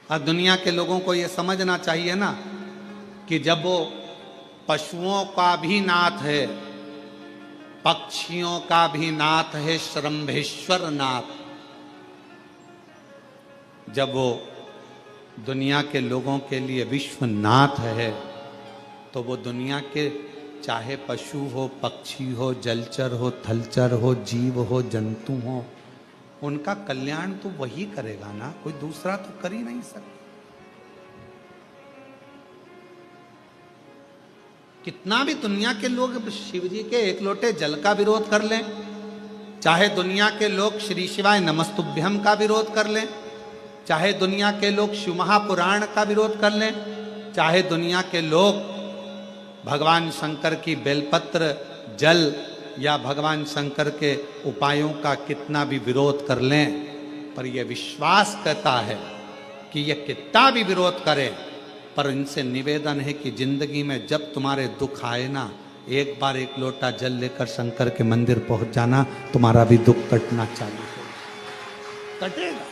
अब दुनिया के लोगों को यह समझना चाहिए ना कि जब वो पशुओं का भी नाथ है, पक्षियों का भी नाथ है, श्रम्भेश्वर नाथ, जब वो दुनिया के लोगों के लिए विश्वनाथ है, तो वो दुनिया के चाहे पशु हो, पक्षी हो, जलचर हो, थलचर हो, जीव हो, जंतु हो, उनका कल्याण तो वही करेगा ना, कोई दूसरा तो कर ही नहीं सकता। कितना भी दुनिया के लोग शिव जी के एक लोटे जल का विरोध कर लें, चाहे दुनिया के लोग श्री शिवाय नमस्तुभ्यम का विरोध कर लें, चाहे दुनिया के लोग शिव महापुराण का विरोध कर लें, चाहे दुनिया के लोग भगवान शंकर की बेलपत्र जल या भगवान शंकर के उपायों का कितना भी विरोध कर लें, पर यह विश्वास कहता है कि यह कितना भी विरोध करें, पर इनसे निवेदन है कि जिंदगी में जब तुम्हारे दुख आए ना, एक बार एक लोटा जल लेकर शंकर के मंदिर पहुंच जाना, तुम्हारा भी दुख कटना चालू हो, कटेगा।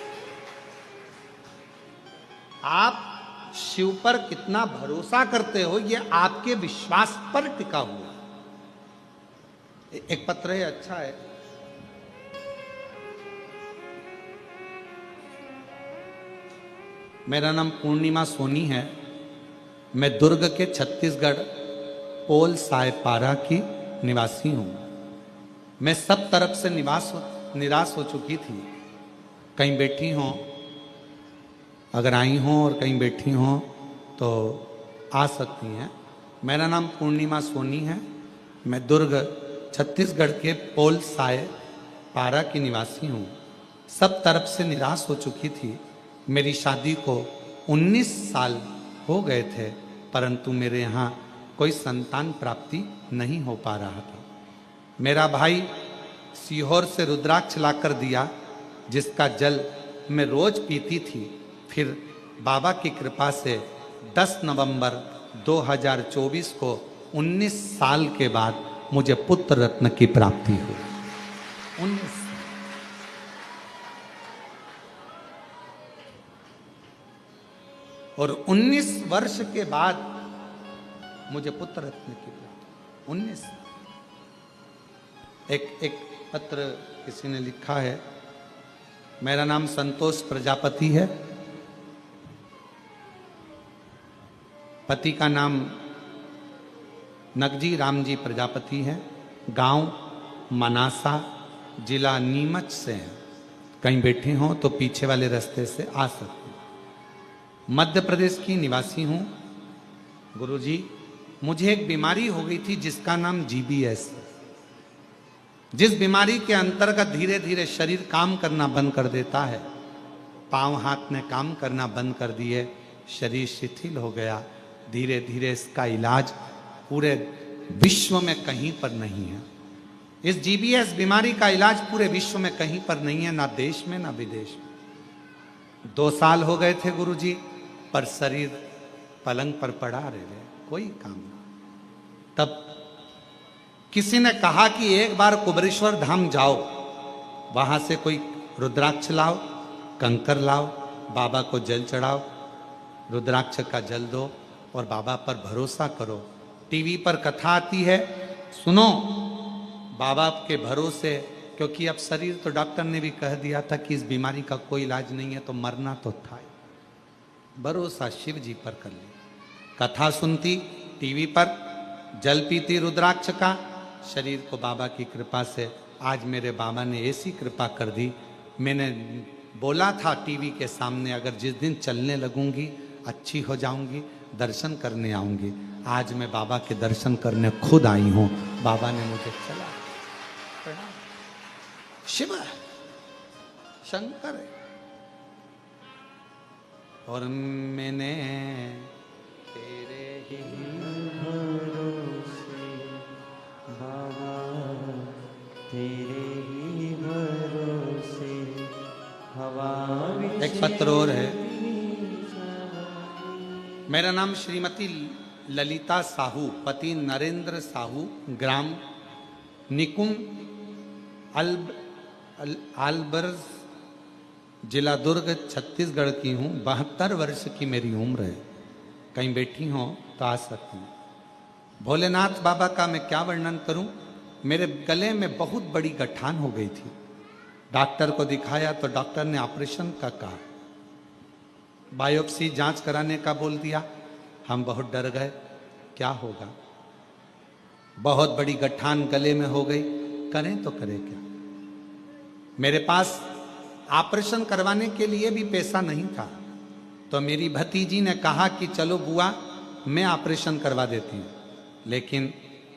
आप शिव पर कितना भरोसा करते हो, यह आपके विश्वास पर टिका हुआ। एक पत्र है, अच्छा है। मेरा नाम पूर्णिमा सोनी है, मैं दुर्ग के छत्तीसगढ़ पोल सायपारा की निवासी हूं। मैं सब तरफ से निराश हो चुकी थी। कहीं बैठी हों, अगर आई हों और कहीं बैठी हों तो आ सकती हैं। मेरा नाम पूर्णिमा सोनी है, मैं दुर्ग छत्तीसगढ़ के पोल साय पारा की निवासी हूँ। सब तरफ से निराश हो चुकी थी। मेरी शादी को 19 साल हो गए थे, परंतु मेरे यहाँ कोई संतान प्राप्ति नहीं हो पा रहा था। मेरा भाई सीहोर से रुद्राक्ष लाकर दिया, जिसका जल मैं रोज पीती थी। फिर बाबा की कृपा से 10 नवंबर 2024 को 19 साल के बाद मुझे पुत्र रत्न की प्राप्ति हुई। 19 और 19 वर्ष के बाद मुझे पुत्र रत्न की प्राप्ति। 19। एक पत्र किसी ने लिखा है मेरा नाम संतोष प्रजापति है। पति का नाम नगजी रामजी प्रजापति है। गांव मनासा, जिला नीमच से है। कहीं बैठे हों तो पीछे वाले रास्ते से आ सकते हैं। मध्य प्रदेश की निवासी हूं। गुरुजी, मुझे एक बीमारी हो गई थी जिसका नाम GBS। जिस बीमारी के अंतर्गत धीरे धीरे शरीर काम करना बंद कर देता है। पांव हाथ ने काम करना बंद कर दिए, शरीर शिथिल हो गया। धीरे धीरे इसका इलाज पूरे विश्व में कहीं पर नहीं है। इस GBS बीमारी का इलाज पूरे विश्व में कहीं पर नहीं है, ना देश में ना विदेश में। 2 साल हो गए थे गुरुजी, पर शरीर पलंग पर पड़ा रहे, कोई काम नहीं। तब किसी ने कहा कि एक बार कुबेरेश्वर धाम जाओ, वहां से कोई रुद्राक्ष लाओ, कंकर लाओ, बाबा को जल चढ़ाओ, रुद्राक्ष का जल दो और बाबा पर भरोसा करो। टीवी पर कथा आती है, सुनो बाबा के भरोसे, क्योंकि अब शरीर तो डॉक्टर ने भी कह दिया था कि इस बीमारी का कोई इलाज नहीं है, तो मरना तो था। भरोसा शिव जी पर कर ली। कथा सुनती टीवी पर, जल पीती रुद्राक्ष का, शरीर को बाबा की कृपा से आज मेरे बाबा ने ऐसी कृपा कर दी। मैंने बोला था टीवी के सामने, अगर जिस दिन चलने लगूंगी अच्छी हो जाऊंगी, दर्शन करने आऊंगी। आज मैं बाबा के दर्शन करने खुद आई हूं। बाबा ने मुझे चला। शिव शंकर है। और मैंने तेरे ही
भरोसे बाबा, तेरे ही भरोसे हवा।
एक पत्र और है। मेरा नाम श्रीमती ललिता साहू, पति नरेंद्र साहू, ग्राम निकुम आलबर्ज, जिला दुर्ग, छत्तीसगढ़ की हूँ। 72 वर्ष की मेरी उम्र है। कहीं बैठी हो तो आ सकती हूँ। भोलेनाथ बाबा का मैं क्या वर्णन करूं। मेरे गले में बहुत बड़ी गठान हो गई थी। डॉक्टर को दिखाया तो डॉक्टर ने ऑपरेशन का कहा, बायोप्सी जांच कराने का बोल दिया। हम बहुत डर गए, क्या होगा। बहुत बड़ी गठान गले में हो गई, करें तो करें क्या। मेरे पास ऑपरेशन करवाने के लिए भी पैसा नहीं था, तो मेरी भतीजी ने कहा कि चलो बुआ मैं ऑपरेशन करवा देती हूँ। लेकिन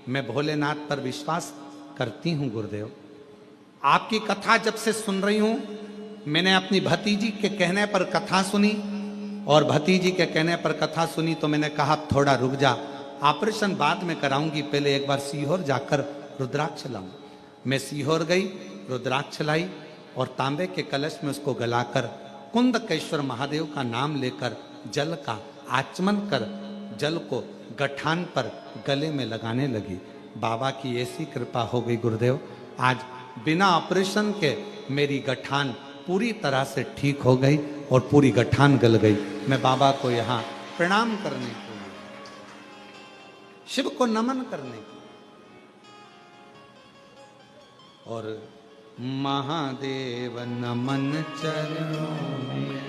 मैं भोलेनाथ पर विश्वास करती हूँ गुरुदेव। आपकी कथा जब से सुन रही हूँ, मैंने अपनी भतीजी के कहने पर कथा सुनी, और भतीजी के कहने पर कथा सुनी तो मैंने कहा थोड़ा रुक जा, ऑपरेशन बाद में कराऊंगी, पहले एक बार सीहोर जाकर रुद्राक्ष लाऊं। मैं सीहोर गई, रुद्राक्ष लाई और तांबे के कलश में उसको गलाकर कुंदकेश्वर महादेव का नाम लेकर जल का आचमन कर जल को गठान पर गले में लगाने लगी। बाबा की ऐसी कृपा हो गई गुरुदेव, आज बिना ऑपरेशन के मेरी गठान पूरी तरह से ठीक हो गई और पूरी गठान गल गई। मैं बाबा को यहाँ प्रणाम करने के लिए, शिव को नमन करने के लिए, और महादेव नमन चरणों में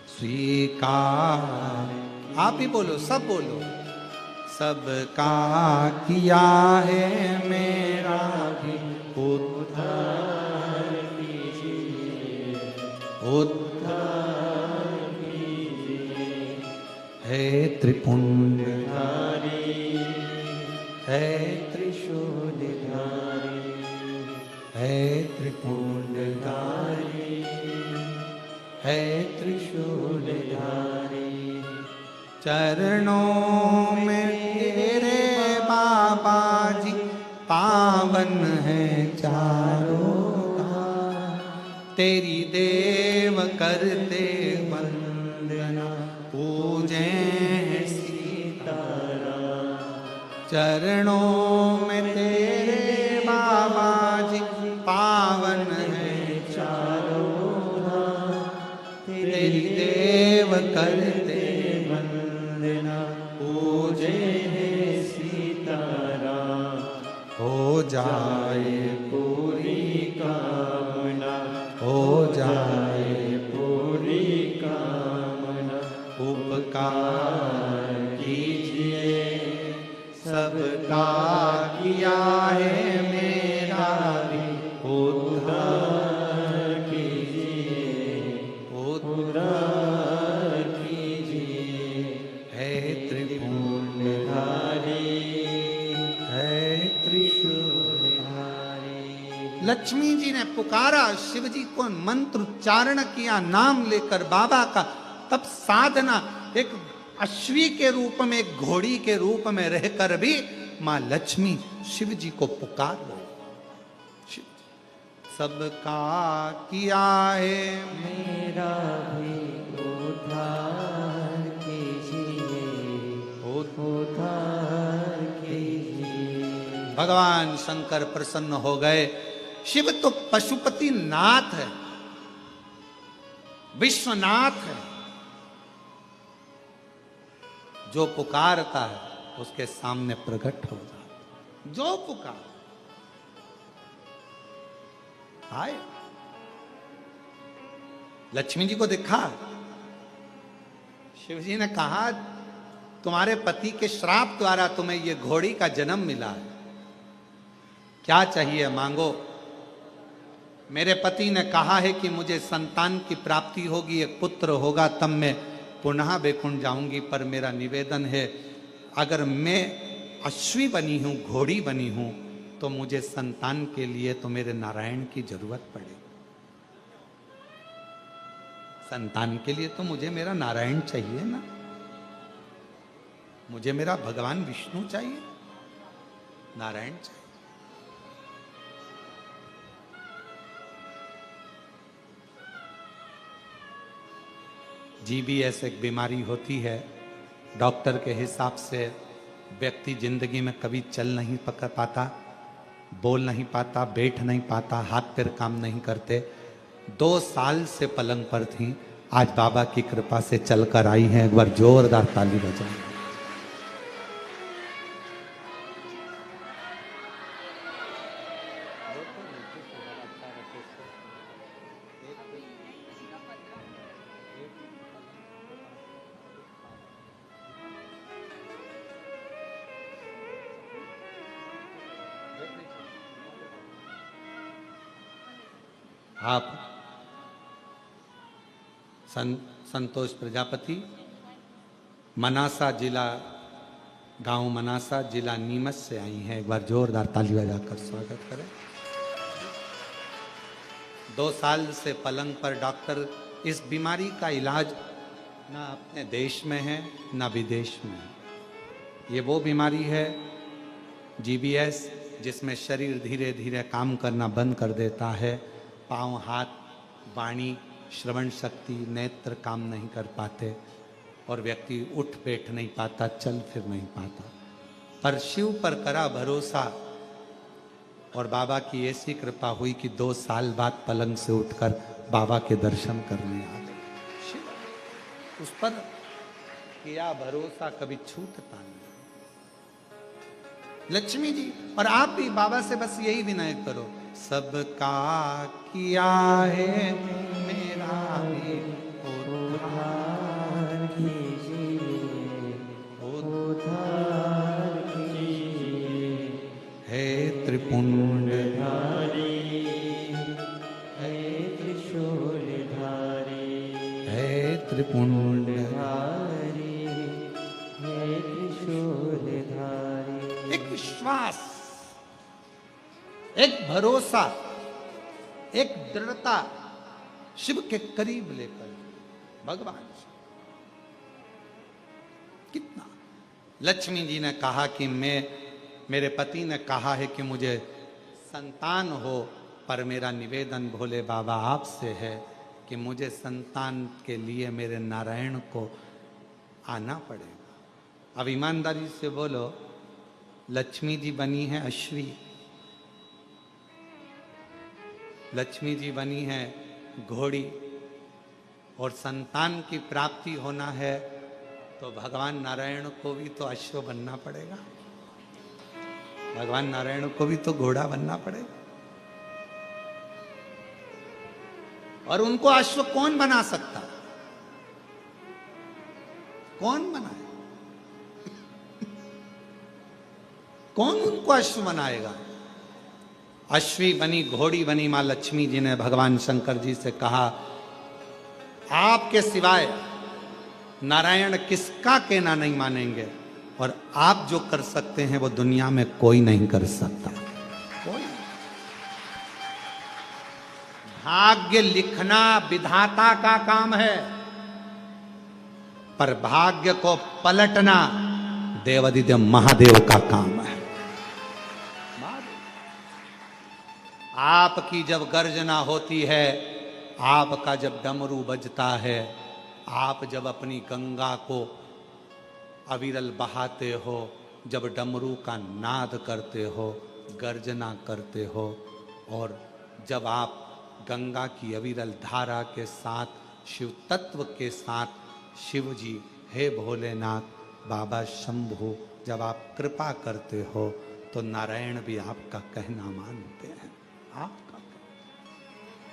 स्वीकार। आप ही बोलो, सब बोलो। सबका किया है मेरा भी उद्धार कीजिए, उद्धार कीजिए। है त्रिपुंडधारी, है त्रिशूलधारी, है त्रिपुंडधारी, है त्रिशूलधारी। चरणों में तेरे बाबा जी पावन है चारों धाम। तेरी देव करते वंदना, पूजे सीताराम। चरणों में तेरे बाबा जी पावन है चारों धाम। तेरी देव करते वंदना, पूजे है सीताराम। हो जाए पूरी कामना, हो जाए लक्ष्मी जी ने पुकारा, शिव जी को मंत्र उच्चारण किया, नाम लेकर बाबा का, तब साधना एक अश्वी के रूप में, एक घोड़ी के रूप में रहकर भी मां लक्ष्मी शिव जी को पुकार रही। सबका किया है
मेरा भी उद्धार कीजिए, उद्धार कीजिए।
भगवान शंकर प्रसन्न हो गए। शिव तो पशुपति नाथ है, विश्वनाथ है। जो पुकारता है उसके सामने प्रकट हो जाता। जो पुकार आए, लक्ष्मी जी को देखा, शिव जी ने कहा तुम्हारे पति के श्राप द्वारा तुम्हें यह घोड़ी का जन्म मिला है, क्या चाहिए मांगो। मेरे पति ने कहा है कि मुझे संतान की प्राप्ति होगी, एक पुत्र होगा, तब मैं पुनः वैकुंठ जाऊंगी। पर मेरा निवेदन है, अगर मैं अश्वी बनी हूं, घोड़ी बनी हूं, तो मुझे संतान के लिए तो मेरे नारायण की जरूरत पड़ेगी। संतान के लिए तो मुझे मेरा नारायण चाहिए ना, मुझे मेरा भगवान विष्णु चाहिए, नारायण चाहिए। जीबीएस एक बीमारी होती है, डॉक्टर के हिसाब से व्यक्ति जिंदगी में कभी चल नहीं पकड़ पाता, बोल नहीं पाता, बैठ नहीं पाता, हाथ पैर काम नहीं करते। 2 साल से पलंग पर थी, आज बाबा की कृपा से चलकर आई हैं। एक बार जोरदार ताली बजाएं। आप संतोष प्रजापति, मनासा जिला, गांव मनासा, जिला नीमच से आई हैं। एक बार जोरदार ताली बजाकर स्वागत करें। 2 साल से पलंग पर डॉक्टर, इस बीमारी का इलाज ना अपने देश में है ना विदेश में है। ये वो बीमारी है जीबीएस, जिसमें शरीर धीरे धीरे काम करना बंद कर देता है। पाँव, हाथ, वाणी, श्रवण शक्ति, नेत्र काम नहीं कर पाते और व्यक्ति उठ बैठ नहीं पाता, चल फिर नहीं पाता। पर शिव पर करा भरोसा और बाबा की ऐसी कृपा हुई कि 2 साल बाद पलंग से उठकर बाबा के दर्शन करने आ गए। शिव उस पर किया भरोसा, कभी छूटता नहीं। लक्ष्मी जी और आप भी बाबा से बस यही विनय करो, सबका किया है मेरा भी
उद्धार कीजिए, उद्धार कीजिए।
हे त्रिपुंडधारी,
हे त्रिशूलधारी,
हे त्रिपुंडधारी,
हे त्रिशूलधारी।
एक विश्वास, एक भरोसा, एक दृढ़ता शिव के करीब लेकर भगवान कितना। लक्ष्मी जी ने कहा कि मेरे पति ने कहा है कि मुझे संतान हो, पर मेरा निवेदन भोले बाबा आपसे है कि मुझे संतान के लिए मेरे नारायण को आना पड़ेगा। अब ईमानदारी से बोलो, लक्ष्मी जी बनी है अश्वी, लक्ष्मी जी बनी है घोड़ी, और संतान की प्राप्ति होना है तो भगवान नारायण को भी तो अश्व बनना पड़ेगा, भगवान नारायण को भी तो घोड़ा बनना पड़ेगा। और उनको अश्व कौन बना सकता, कौन बनाए, कौन उनको अश्व बनाएगा। अश्वी बनी, घोड़ी बनी मां लक्ष्मी जी ने भगवान शंकर जी से कहा, आपके सिवाय नारायण किसका कहना नहीं मानेंगे, और आप जो कर सकते हैं वो दुनिया में कोई नहीं कर सकता, कोई। भाग्य लिखना विधाता का काम है, पर भाग्य को पलटना देवादिदेव महादेव का काम है। आपकी जब गर्जना होती है, आपका जब डमरू बजता है, आप जब अपनी गंगा को अविरल बहाते हो, जब डमरू का नाद करते हो, गर्जना करते हो, और जब आप गंगा की अविरल धारा के साथ शिव तत्व के साथ शिव जी, हे भोलेनाथ, बाबा शंभु, जब आप कृपा करते हो तो नारायण भी आपका कहना मानते हैं।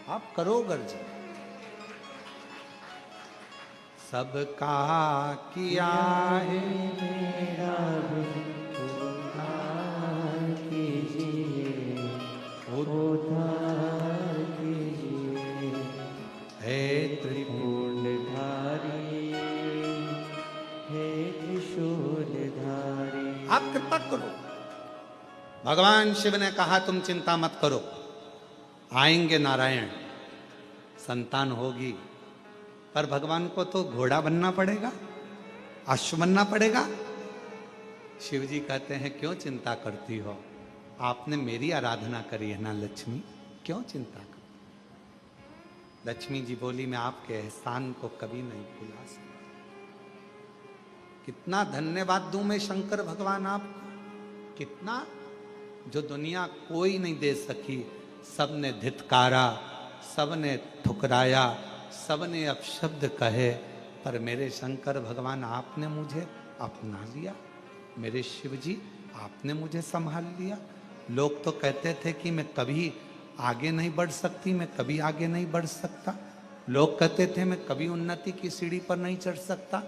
आप करो गर्जन। सबका किया है
मेरा उद्धार कीजिए, उद्धार कीजिए,
हे
त्रिपुंडधारी, हे त्रिशूलधारी।
आप कृपा करो। भगवान शिव ने कहा तुम चिंता मत करो, आएंगे नारायण, संतान होगी, पर भगवान को तो घोड़ा बनना पड़ेगा, अश्व बनना पड़ेगा। शिव जी कहते हैं क्यों चिंता करती हो, आपने मेरी आराधना करी है ना लक्ष्मी, क्यों चिंता करती। लक्ष्मी जी बोली मैं आपके एहसान को कभी नहीं भुला सकती। कितना धन्यवाद दूं मैं शंकर भगवान आपको, कितना, जो दुनिया कोई नहीं दे सकी। सबने धित्कारा, सबने ठुकराया, सबने अपशब्द कहे, पर मेरे शंकर भगवान आपने मुझे अपना लिया। मेरे शिव जी आपने मुझे संभाल लिया। लोग तो कहते थे कि मैं कभी आगे नहीं बढ़ सकती, मैं कभी आगे नहीं बढ़ सकता। लोग कहते थे मैं कभी उन्नति की सीढ़ी पर नहीं चढ़ सकता।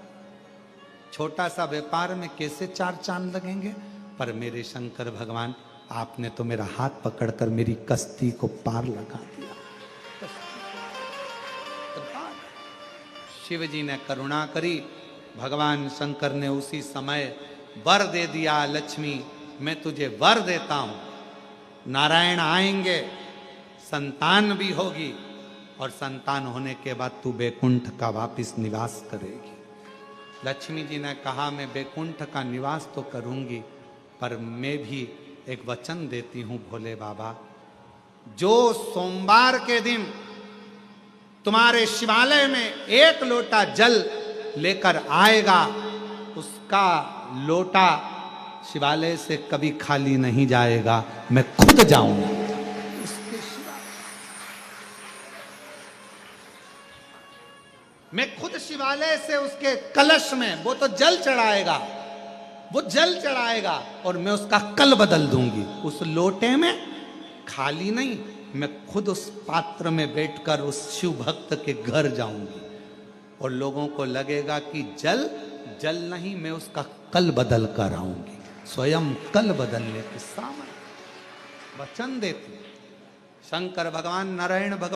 छोटा सा व्यापार में कैसे 4 चांद लगेंगे, पर मेरे शंकर भगवान आपने तो मेरा हाथ पकड़कर मेरी कश्ती को पार लगा दिया। शिव जी ने करुणा करी, भगवान शंकर ने उसी समय वर दे दिया, लक्ष्मी मैं तुझे वर देता हूं, नारायण आएंगे, संतान भी होगी, और संतान होने के बाद तू बैकुंठ का वापिस निवास करेगी। लक्ष्मी जी ने कहा मैं बैकुंठ का निवास तो करूंगी, पर मैं भी एक वचन देती हूं भोले बाबा, जो सोमवार के दिन तुम्हारे शिवालय में 1 लोटा जल लेकर आएगा, उसका लोटा शिवालय से कभी खाली नहीं जाएगा, मैं खुद जाऊंगा उसके शिवालय। मैं खुद शिवालय से उसके कलश में वो तो जल चढ़ाएगा, वो जल चढ़ाएगा, और मैं उसका कल बदल दूंगी। उस लोटे में खाली नहीं, मैं खुद उस पात्र में बैठकर उस शिव भक्त के घर जाऊंगी, और लोगों को लगेगा कि जल जल नहीं, मैं उसका कल बदल कर आऊंगी, स्वयं कल बदलने के सामने वचन देती। शंकर भगवान, नारायण भगवान